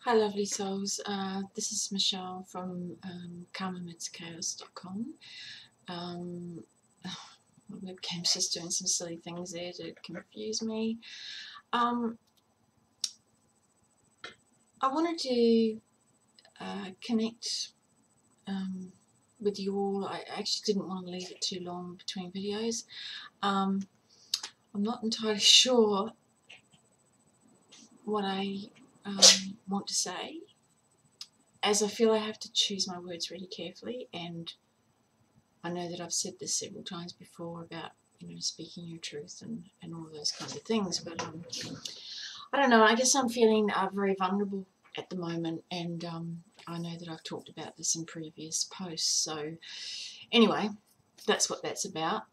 Hi lovely souls, this is Michelle from calm-amidst-chaos.com. My webcam's just doing some silly things there to confuse me. I wanted to connect with you all. I actually didn't want to leave it too long between videos. I'm not entirely sure what I want to say, as I feel I have to choose my words really carefully, and I know that I've said this several times before about, speaking your truth and all those kinds of things, but I don't know, I guess I'm feeling very vulnerable at the moment, and I know that I've talked about this in previous posts, so anyway, that's what that's about.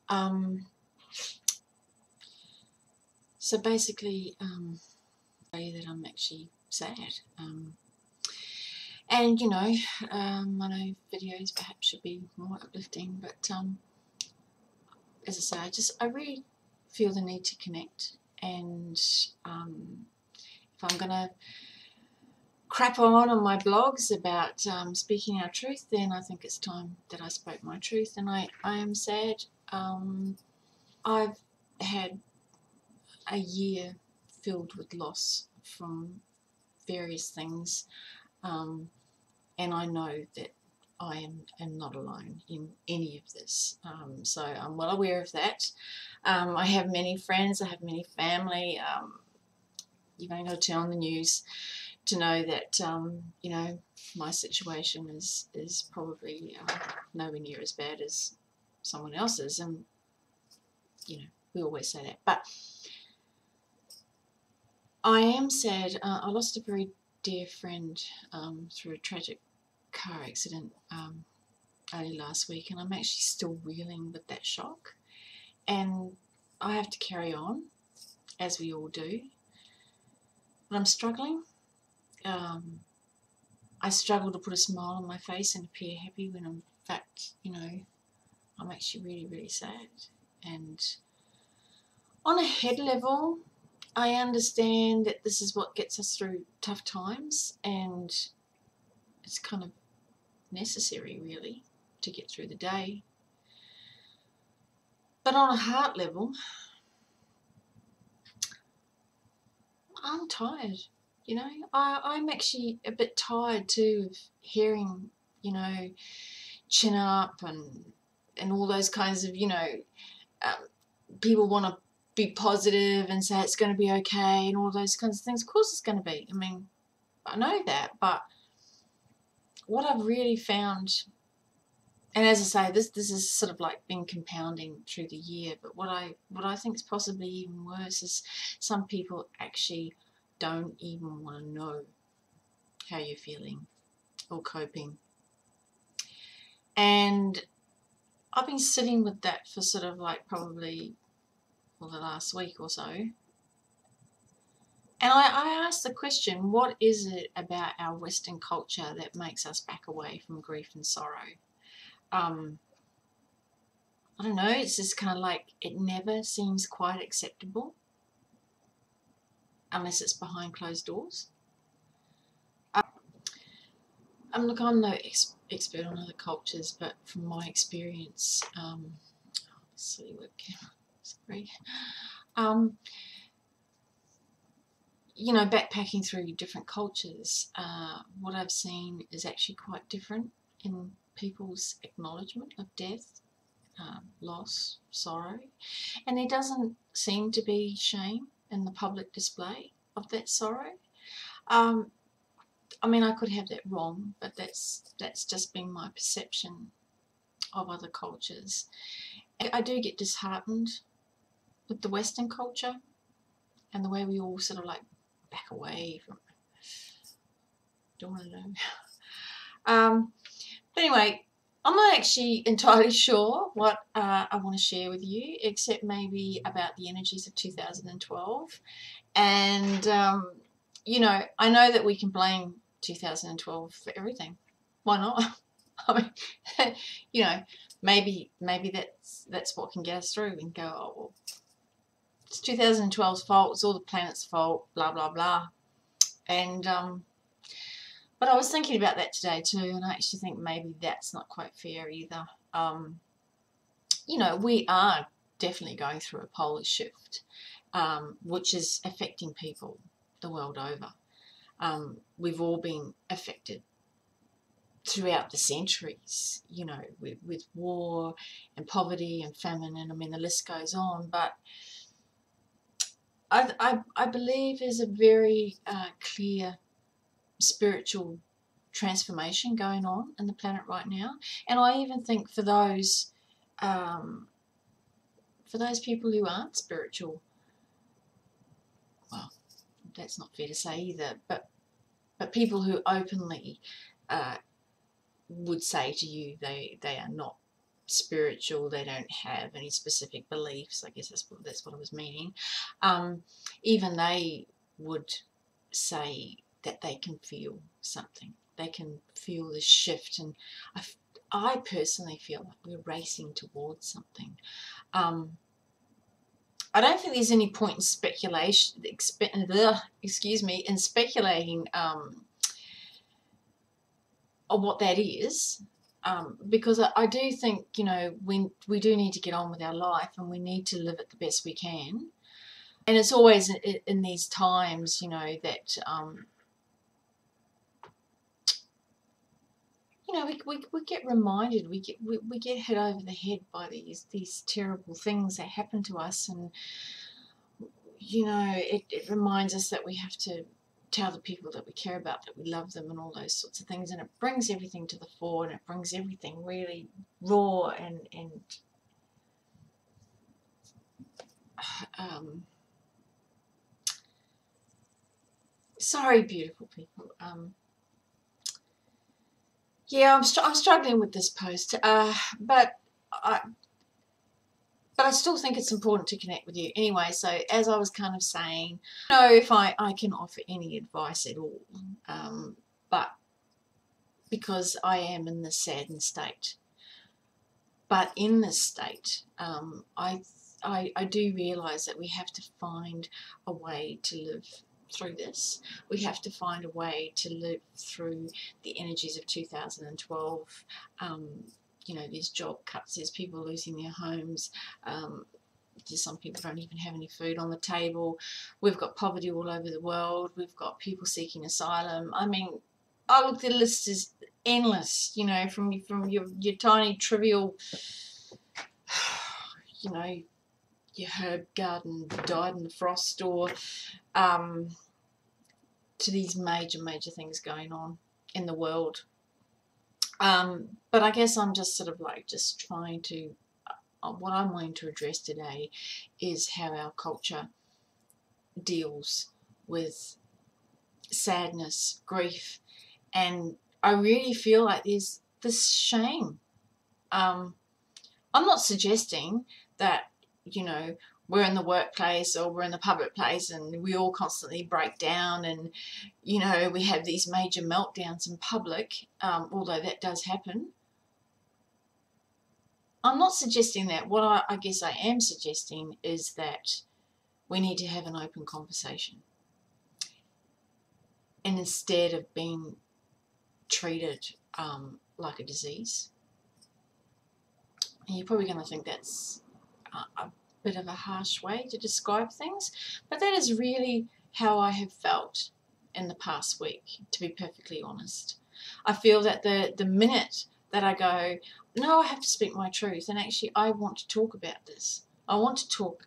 So basically, that I'm actually sad. And I know videos perhaps should be more uplifting, but as I say, I really feel the need to connect. And if I'm gonna crap on my blogs about speaking our truth, then I think it's time that I spoke my truth. And I am sad. I've had a year filled with loss from various things. And I know that I am not alone in any of this. So I'm well aware of that. I have many friends, I have many family. You've only got to turn on the news to know that, my situation is probably nowhere near as bad as someone else's. And, we always say that. But I am sad. I lost a very dear friend through a tragic car accident early last week, and I'm actually still reeling with that shock, and I have to carry on, as we all do, but I'm struggling. I struggle to put a smile on my face and appear happy when in fact, I'm actually really, really sad. And on a head level, I understand that this is what gets us through tough times, and it's kind of necessary, really, to get through the day. But on a heart level, I'm tired. I'm actually a bit tired too of hearing, chin up and all those kinds of, people want to be positive and say it's going to be okay and all those kinds of things. Of course it's going to be. I mean, I know that, but what I've really found, and as I say, this is sort of like been compounding through the year, but what I think is possibly even worse is some people actually don't even want to know how you're feeling or coping. And I've been sitting with that for sort of like probably the last week or so. And I asked the question, what is it about our Western culture that makes us back away from grief and sorrow? I don't know, it's just kind of like it never seems quite acceptable unless it's behind closed doors. Look, I'm no expert on other cultures, but from my experience, silly webcam, sorry, backpacking through different cultures, what I've seen is actually quite different in people's acknowledgement of death, loss, sorrow, and there doesn't seem to be shame in the public display of that sorrow. I mean, I could have that wrong, but that's just been my perception of other cultures. I do get disheartened with the Western culture and the way we all sort of like back away from, don't want to know. But anyway, I'm not actually entirely sure what I want to share with you, except maybe about the energies of 2012. And, I know that we can blame 2012 for everything. Why not? I mean, maybe that's what can get us through and go, oh, well, it's 2012's fault, it's all the planet's fault, blah, blah, blah. And But I was thinking about that today too, and I actually think maybe that's not quite fair either. You know, we are definitely going through a polar shift, which is affecting people the world over. We've all been affected throughout the centuries, you know, with war and poverty and famine, and I mean the list goes on. But I believe there's a very clear spiritual transformation going on in the planet right now, and I even think um, for those people who aren't spiritual, well, that's not fair to say either, but people who openly uh, would say to you they are not spiritual, they don't have any specific beliefs, I guess that's what I was meaning, even they would say that they can feel something, they can feel the shift, and I personally feel like we're racing towards something. I don't think there's any point in speculation, excuse me, in speculating on what that is, because I do think, you know, we do need to get on with our life, and we need to live it the best we can. And it's always in these times, you know, that you know, we get reminded, we get hit over the head by these terrible things that happen to us, and you know, it reminds us that we have to tell the people that we care about that we love them and all those sorts of things, and it brings everything to the fore, and it brings everything really raw and sorry, beautiful people. Yeah, I'm struggling with this post, but I still think it's important to connect with you anyway. So as I was kind of saying, I don't know if I can offer any advice at all, but because I am in this saddened state. But in this state, I do realise that we have to find a way to live through this. We have to find a way to live through the energies of 2012. You know, there's job cuts, there's people losing their homes. Some people don't even have any food on the table. We've got poverty all over the world. We've got people seeking asylum. I mean, oh look, the list is endless. You know, from your tiny trivial, you know, your herb garden died in the frost, or to these major things going on in the world. But I guess I'm just sort of like just trying to. What I'm wanting to address today is how our culture deals with sadness, grief, and I really feel like there's this shame. I'm not suggesting that, you know, we're in the workplace or we're in the public place and we all constantly break down and, you know, we have these major meltdowns in public, although that does happen. I'm not suggesting that. What I guess I am suggesting is that we need to have an open conversation. And instead of being treated like a disease, and you're probably going to think that's a bit of a harsh way to describe things, but that is really how I have felt in the past week, to be perfectly honest. I feel that the minute that I go, no, I have to speak my truth, and actually I want to talk about this. I want to talk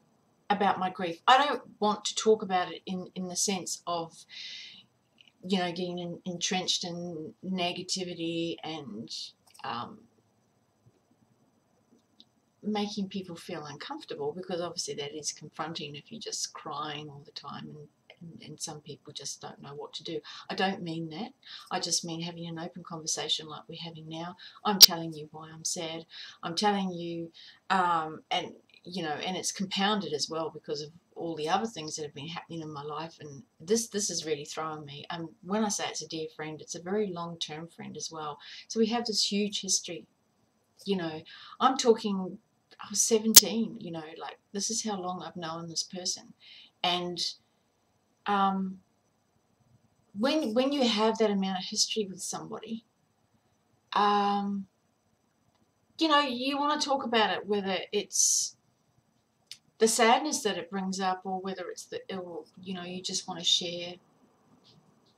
about my grief. I don't want to talk about it in the sense of, you know, getting entrenched in negativity and making people feel uncomfortable, because obviously that is confronting if you're just crying all the time, and some people just don't know what to do. I don't mean that. I just mean having an open conversation like we're having now. I'm telling you why I'm sad. I'm telling you, and you know, and it's compounded as well because of all the other things that have been happening in my life, and this is really throwing me. When I say it's a dear friend, it's a very long-term friend as well. So we have this huge history. You know, I'm talking, I was 17, you know, like this is how long I've known this person. And when you have that amount of history with somebody, you know, you want to talk about it, whether it's the sadness that it brings up or whether it's the ill, you know, you just want to share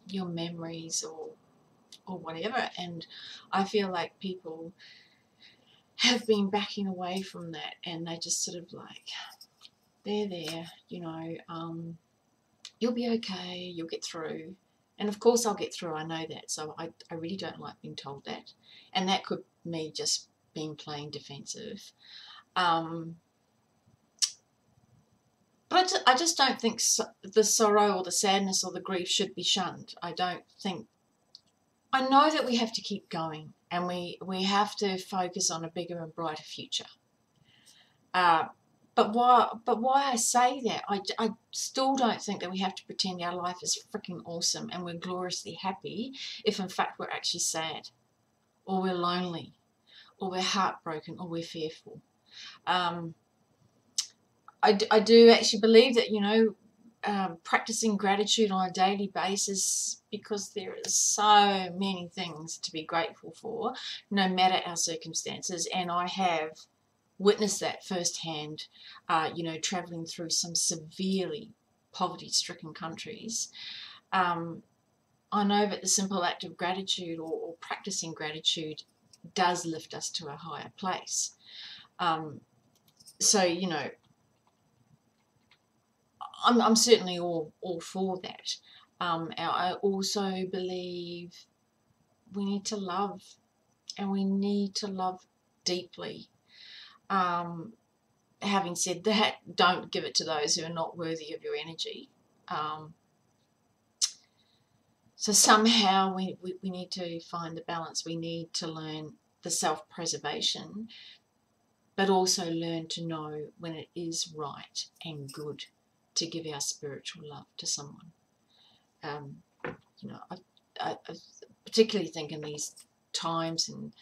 your memories or whatever. And I feel like people have been backing away from that, and they just sort of like, they're there, you know, you'll be okay, you'll get through. And of course I'll get through, I know that. So I really don't like being told that. And that could me just being plain defensive. But I just don't think the sorrow or the sadness or the grief should be shunned. I don't think. I know that we have to keep going, and we have to focus on a bigger and brighter future. But why I say that, I still don't think that we have to pretend our life is freaking awesome and we're gloriously happy if in fact we're actually sad, or we're lonely, or we're heartbroken, or we're fearful. I do actually believe that, you know, practicing gratitude on a daily basis, because there is so many things to be grateful for, no matter our circumstances. And I have witnessed that firsthand, you know, traveling through some severely poverty-stricken countries. I know that the simple act of gratitude or practicing gratitude does lift us to a higher place. So, you know, I'm certainly all for that. I also believe we need to love, and we need to love deeply. Having said that, don't give it to those who are not worthy of your energy. So somehow we need to find the balance. We need to learn the self-preservation, but also learn to know when it is right and good to give our spiritual love to someone. You know, I particularly think in these times, and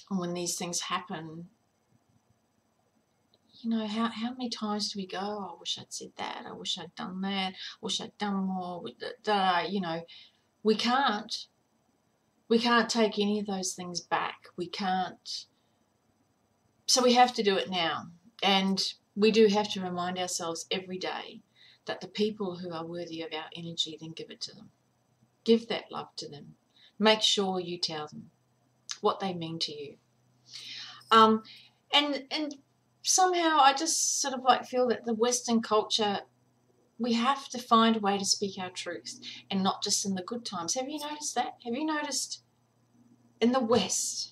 when these things happen, you know, how many times do we go, oh, I wish I'd said that, I wish I'd done that, I wish I'd done more, you know, we can't take any of those things back. We can't. So we have to do it now. And we do have to remind ourselves every day that the people who are worthy of our energy, then give it to them. Give that love to them. Make sure you tell them what they mean to you. And somehow I just sort of like feel that the Western culture, we have to find a way to speak our truth, and not just in the good times. Have you noticed that? Have you noticed in the West,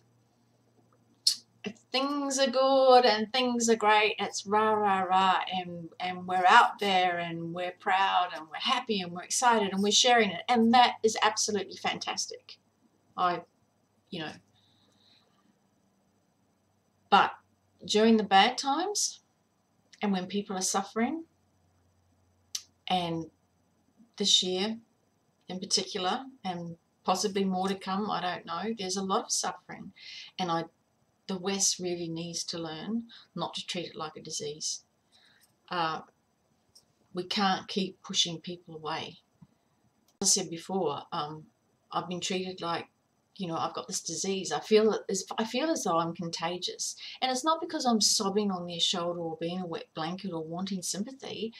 if things are good and things are great, it's rah, rah, rah, and we're out there and we're proud and we're happy and we're excited and we're sharing it, and that is absolutely fantastic. You know, but during the bad times and when people are suffering, and this year in particular, and possibly more to come, I don't know, there's a lot of suffering, and the West really needs to learn not to treat it like a disease. We can't keep pushing people away. As I said before, I've been treated like, you know, I've got this disease. I feel as though I'm contagious, and it's not because I'm sobbing on their shoulder or being a wet blanket or wanting sympathy.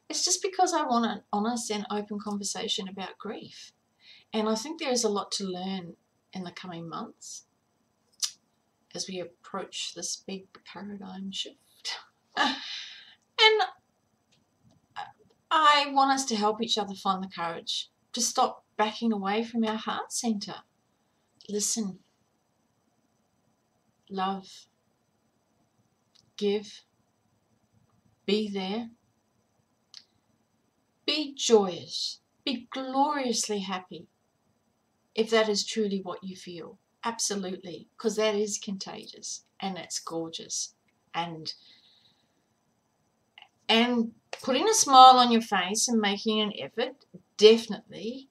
It's just because I want an honest and open conversation about grief. And I think there is a lot to learn in the coming months as we approach this big paradigm shift. And I want us to help each other find the courage to stop backing away from our heart center. Listen, love, give, be there, be joyous, be gloriously happy, if that is truly what you feel. Absolutely, because that is contagious and that's gorgeous. And putting a smile on your face and making an effort definitely,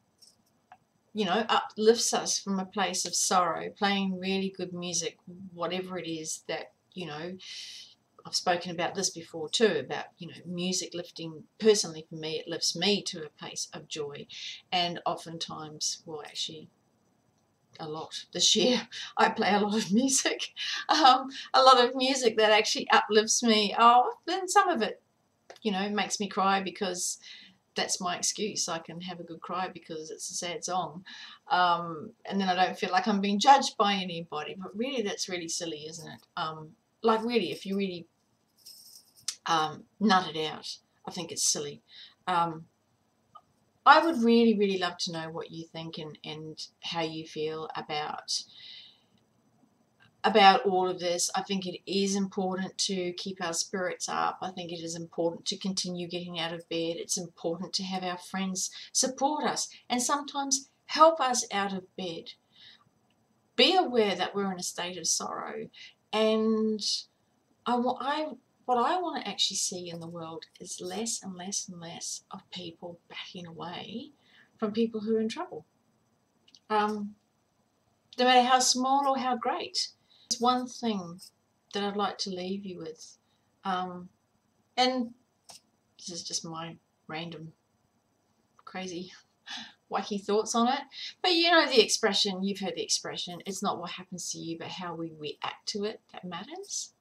you know, uplifts us from a place of sorrow. Playing really good music, whatever it is that, you know, I've spoken about this before too, about, you know, music lifting. Personally for me, it lifts me to a place of joy, and oftentimes, well, actually a lot this year, I play a lot of music, a lot of music that actually uplifts me. Oh, then some of it, you know, makes me cry because that's my excuse. I can have a good cry because it's a sad song, and then I don't feel like I'm being judged by anybody. But really, that's really silly, isn't it? Like really, if you really nut it out, I think it's silly. I would really, really love to know what you think and how you feel about all of this. I think it is important to keep our spirits up. I think it is important to continue getting out of bed. It's important to have our friends support us and sometimes help us out of bed. Be aware that we're in a state of sorrow, and what I want to actually see in the world is less and less and less of people backing away from people who are in trouble. No matter how small or how great. There's one thing that I'd like to leave you with, and this is just my random crazy wacky thoughts on it, but you know the expression, you've heard the expression, it's not what happens to you but how we react to it that matters.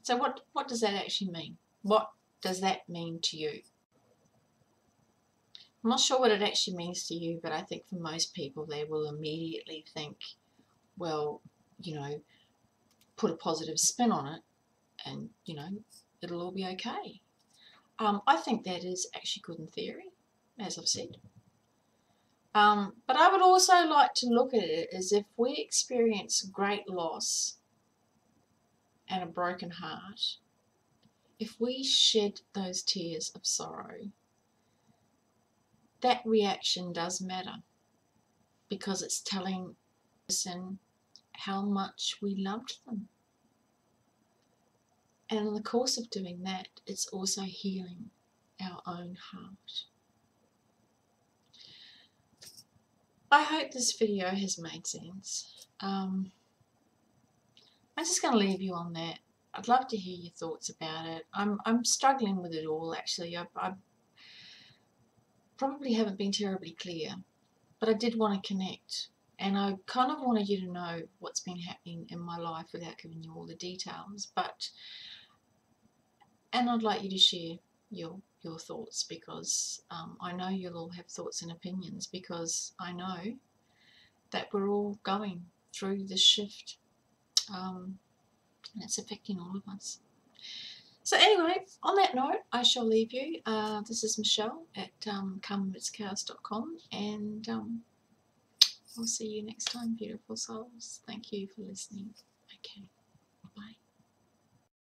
So what does that actually mean? What does that mean to you? I'm not sure what it actually means to you, but I think for most people they will immediately think, well, you know, put a positive spin on it and, you know, it'll all be okay. I think that is actually good in theory, as I've said. But I would also like to look at it as if we experience great loss and a broken heart, if we shed those tears of sorrow, that reaction does matter because it's telling the person how much we loved them. And in the course of doing that, it's also healing our own heart. I hope this video has made sense. I'm just going to leave you on that. I'd love to hear your thoughts about it. I'm struggling with it all, actually. I probably haven't been terribly clear, but I did want to connect, and I kind of wanted you to know what's been happening in my life without giving you all the details. And I'd like you to share your thoughts, because I know you'll all have thoughts and opinions, because I know that we're all going through this shift, and it's affecting all of us. So anyway, on that note, I shall leave you. This is Michelle at calmamidstchaos.com, and I'll see you next time, beautiful souls. Thank you for listening.